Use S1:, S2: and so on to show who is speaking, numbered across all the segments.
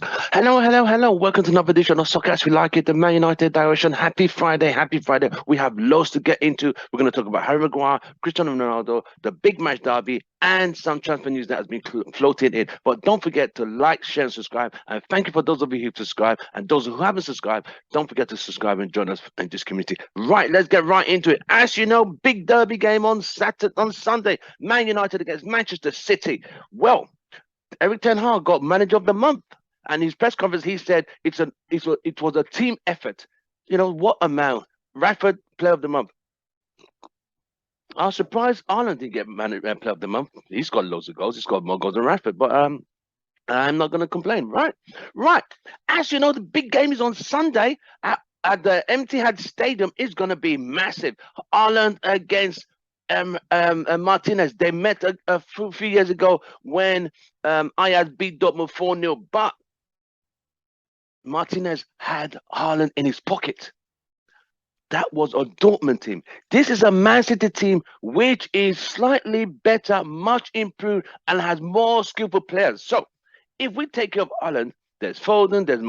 S1: Hello, hello, hello. Welcome to another edition of Soccer as We Like It, the Man United direction. Happy Friday, happy Friday. We have loads to get into. We're going to talk about Harry Maguire, Cristiano Ronaldo, the big match derby, and some transfer news that has been floated in. But don't forget to like, share, and subscribe. And thank you for those of you who subscribe. And those who haven't subscribed, don't forget to subscribe and join us in this community. Right, let's get right into it. As you know, big derby game on Sunday. Man United against Manchester City. Well, Eric Ten Hag got Manager of the Month, and his press conference he said it was a team effort. You know what amount? Rashford Player of the Month. I was surprised Ireland didn't get Player of the Month. He's got loads of goals. He's got more goals than Rashford, but I'm not going to complain. Right, right. As you know, the big game is on Sunday at the Etihad Stadium. Is going to be massive. Ireland against Martinez. They met a few years ago when Ajax beat Dortmund 4-0, but Martinez had Haaland in his pocket. That was a Dortmund team. This is a Man City team which is slightly better, much improved, and has more skillful players. So, if we take care of Haaland, there's Foden, there's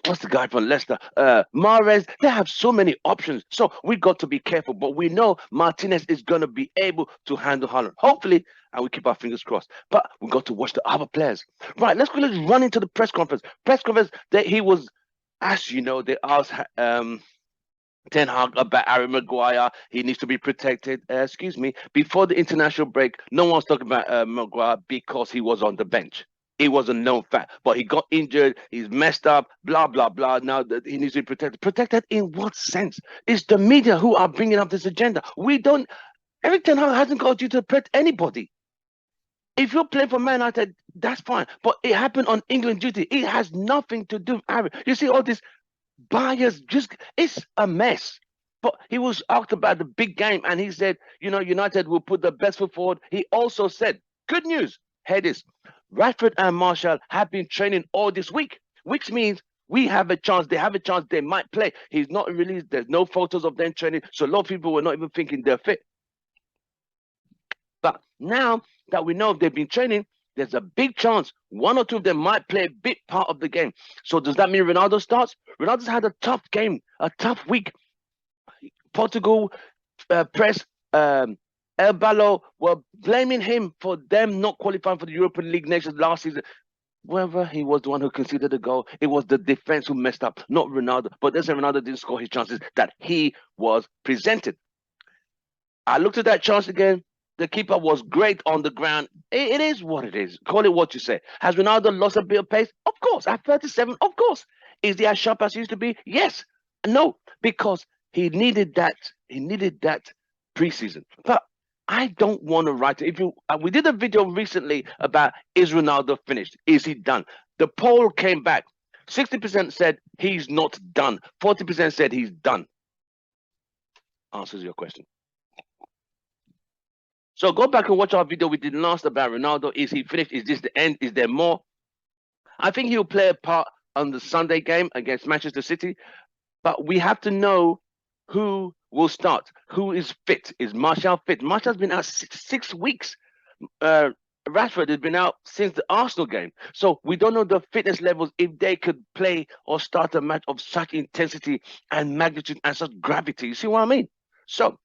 S1: what's the guy from Leicester? Mahrez. They have so many options. So we got to be careful. But we know Martinez is going to be able to handle Haaland. Hopefully, and we keep our fingers crossed. But we got to watch the other players. Right, let's run into the press conference. Press conference that he was, as you know, they asked Ten Hag about Harry Maguire. He needs to be protected. Excuse me. Before the international break, no one was talking about Maguire because he was on the bench. It was a known fact, but he got injured. He's messed up. Blah blah blah. Now that he needs to be protected. Protected in what sense? It's the media who are bringing up this agenda. We don't. Eric Ten Hag hasn't got you to protect anybody. If you're playing for Man United, that's fine. But it happened on England duty. It has nothing to do with Harry. You see all this bias, just it's a mess. But he was asked about the big game, and he said, United will put the best foot forward. He also said, good news, hear this. Rashford and Marshall have been training all this week, which means we have a chance. They have a chance. They might play. He's not released. There's no photos of them training. So a lot of people were not even thinking they're fit. But now that we know they've been training, there's a big chance one or two of them might play a big part of the game. So does that mean Ronaldo starts? Ronaldo's had a tough game, a tough week. Portugal press El Ballo were blaming him for them not qualifying for the European League Nations last season. Whether he was the one who conceded the goal, it was the defense who messed up, not Ronaldo. But they said Ronaldo didn't score his chances that he was presented. I looked at that chance again. The keeper was great on the ground. It is what it is. Call it what you say. Has Ronaldo lost a bit of pace? Of course. At 37, of course. Is he as sharp as he used to be? Yes. No, because he needed that. He needed that preseason. But I don't want to write it. If you, we did a video recently about is Ronaldo finished? Is he done? The poll came back. 60% said he's not done. 40% said he's done. Answers your question. So go back and watch our video we did last about Ronaldo. Is he finished? Is this the end? Is there more? I think he'll play a part on the Sunday game against Manchester City, but we have to know who will start. Who is fit? Is Martial fit? Martial's been out 6 weeks. Rashford has been out since the Arsenal game. So we don't know the fitness levels if they could play or start a match of such intensity and magnitude and such gravity. You see what I mean? So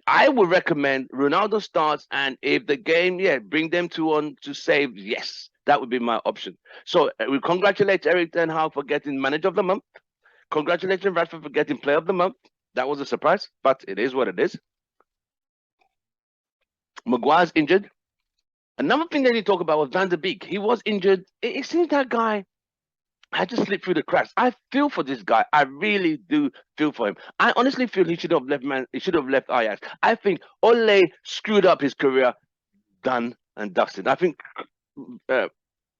S1: I would recommend Ronaldo starts, and if the game, bring them to save. Yes, that would be my option. So we congratulate Eric Ten Hag for getting Manager of the Month. Congratulations, Rashford, for getting Player of the Month. That was a surprise, but it is what it is. Maguire's injured. Another thing that you talk about was Van der Beek. He was injured. It seems that guy had to slip through the cracks. I feel for this guy. I really do feel for him. I honestly feel he should have left He should have left Ajax. I think Ole screwed up his career, done and dusted. I think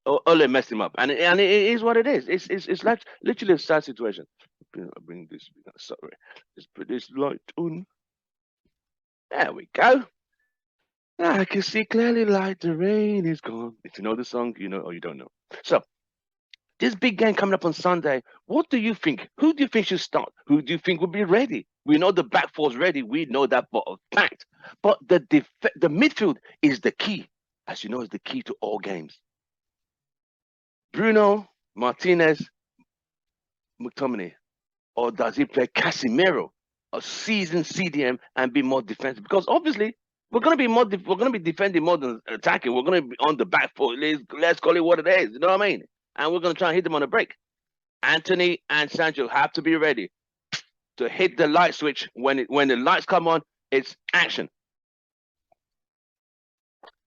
S1: Ole messed him up, and it is what it is. It's like literally a sad situation. Bring this. Sorry, let's put this light on. There we go. I can see clearly like the rain is gone. If you know the song, you know, or you don't know. So this big game coming up on Sunday, what do you think? Who do you think should start? Who do you think will be ready? We know the back four's ready. We know that for a fact. But the midfield is the key. As you know, is the key to all games. Bruno, Martinez, McTominay, or does he play Casemiro, a seasoned CDM, and be more defensive? Because obviously we're gonna be we're gonna be defending more than attacking. We're gonna be on the back foot. Let's call it what it is. You know what I mean? And we're gonna try and hit them on the break. Anthony and Sancho have to be ready to hit the light switch when the lights come on. It's action.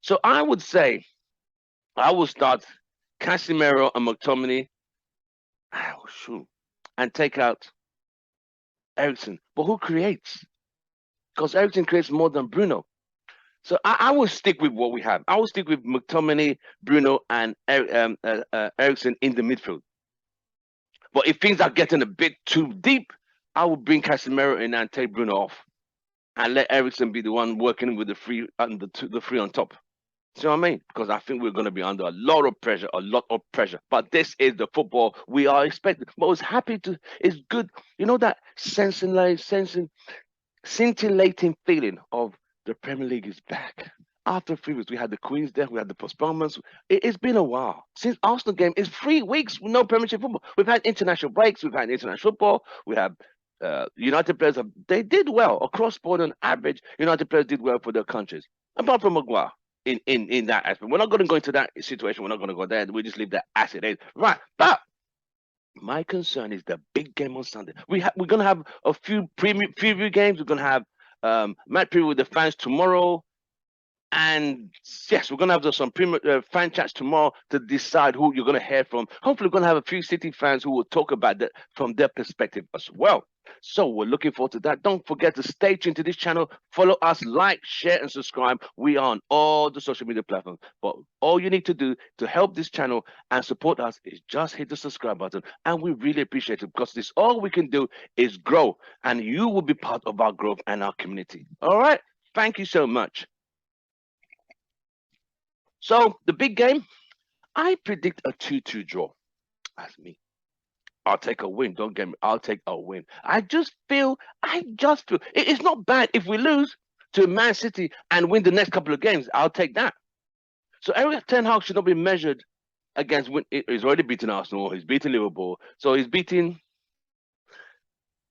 S1: So I would say I will start Casemiro and McTominay. Oh, shoot. And take out Ericsson. But who creates? Because Ericsson creates more than Bruno. So I will stick with what we have. I will stick with McTominay, Bruno, and Ericsson in the midfield. But if things are getting a bit too deep, I will bring Casemiro in and take Bruno off, and let Ericsson be the one working with the free and the free on top. See what I mean? Because I think we're going to be under a lot of pressure, But this is the football we are expecting. But I was happy to. It's good, you know, that scintillating feeling of the Premier League is back. After 3 weeks, we had the Queen's Death, we had the postponements. It's been a while since Arsenal game. It's 3 weeks with no Premiership football. We've had international breaks, we've had international football, we have United players. They did well across board on average. United players did well for their countries, apart from Maguire. In that aspect, we're not going to go into that situation. We're not going to go there. We just leave that as it is, right? But my concern is the big game on Sunday. We're going to have a few preview games. We're going to have match preview with the fans tomorrow. And yes, we're going to have some fan chats tomorrow to decide who you're going to hear from. Hopefully, we're going to have a few City fans who will talk about that from their perspective as well. So we're looking forward to that. Don't forget to stay tuned to this channel. Follow us, like, share, and subscribe. We are on all the social media platforms. But all you need to do to help this channel and support us is just hit the subscribe button. And we really appreciate it, because this all we can do is grow. And you will be part of our growth and our community. All right? Thank you so much. So the big game, I predict a 2-2 draw. That's me. I'll take a win. Don't get me. I'll take a win. I just feel it's not bad if we lose to Man City and win the next couple of games. I'll take that. So Eric Ten Hag should not be measured against. He's already beaten Arsenal. He's beaten Liverpool. So he's beating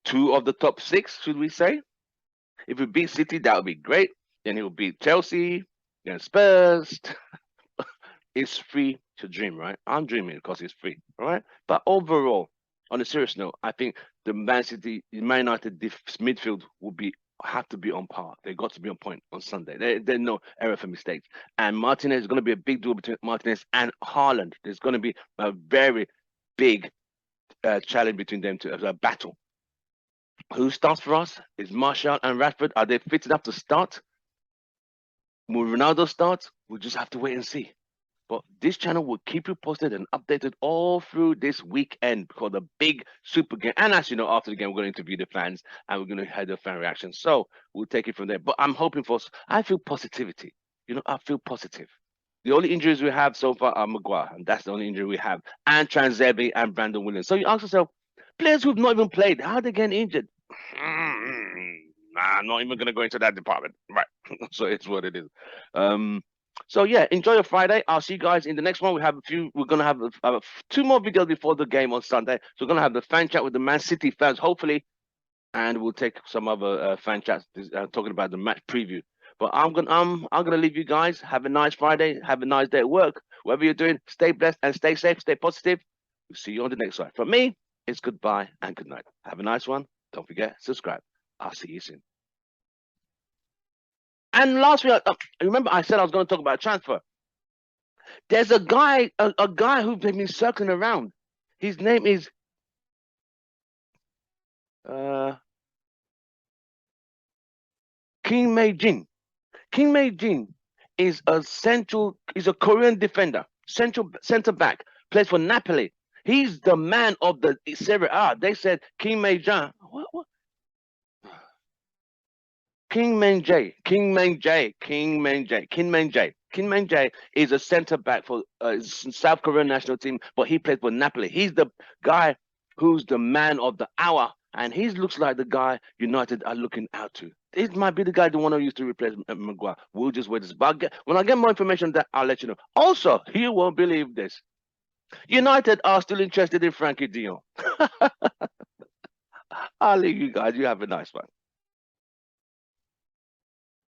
S1: 2 of the top 6. Should we say? If we beat City, that would be great. Then he'll beat Chelsea, then Spurs. It's free to dream, right? I'm dreaming because it's free, all right? But overall, on a serious note, I think the Man United midfield will have to be on par. They got to be on point on Sunday. There's no error for mistakes. And Martinez is going to be a big duel between Martinez and Haaland. There's going to be a very big challenge between them two, as a battle. Who starts for us? Is Martial and Rashford? Are they fit enough to start? Will Ronaldo start? We'll just have to wait and see. But this channel will keep you posted and updated all through this weekend for the big super game. And as you know, after the game, we're going to interview the fans and we're going to have the fan reaction. So we'll take it from there. But I'm hoping I feel positivity. You know, I feel positive. The only injuries we have so far are Maguire, and that's the only injury we have, and Tranzebe and Brandon Williams. So you ask yourself, players who've not even played, how are they getting injured? I'm not even going to go into that department. Right. So it's what it is. So yeah, enjoy your Friday. I'll see you guys in the next one. We're going to have 2 more videos before the game on Sunday. So we're going to have the fan chat with the Man City fans, hopefully, and we'll take some other fan chats talking about the match preview. But I'm gonna leave you guys. Have a nice Friday. Have a nice day at work. Whatever you're doing, stay blessed and stay safe. Stay positive. We'll see you on the next one. From me, it's goodbye and good night. Have a nice one. Don't forget, subscribe. I'll see you soon. And last week, remember I said I was going to talk about transfer. There's a guy who's been circling around. His name is Kim Mae-jin. Kim Mae-jin is a Korean defender, center back, plays for Napoli. He's the man of the Serie A. They said Kim Mae-jin. What? King Min-jae is a center back for South Korean national team, but he plays for Napoli. He's the guy who's the man of the hour, and he looks like the guy United are looking out to. It might be the guy they want to use to replace Maguire. We'll just wait. But when I get more information on that, I'll let you know. Also, you won't believe this. United are still interested in Frankie de Jong. I'll leave you guys. You have a nice one.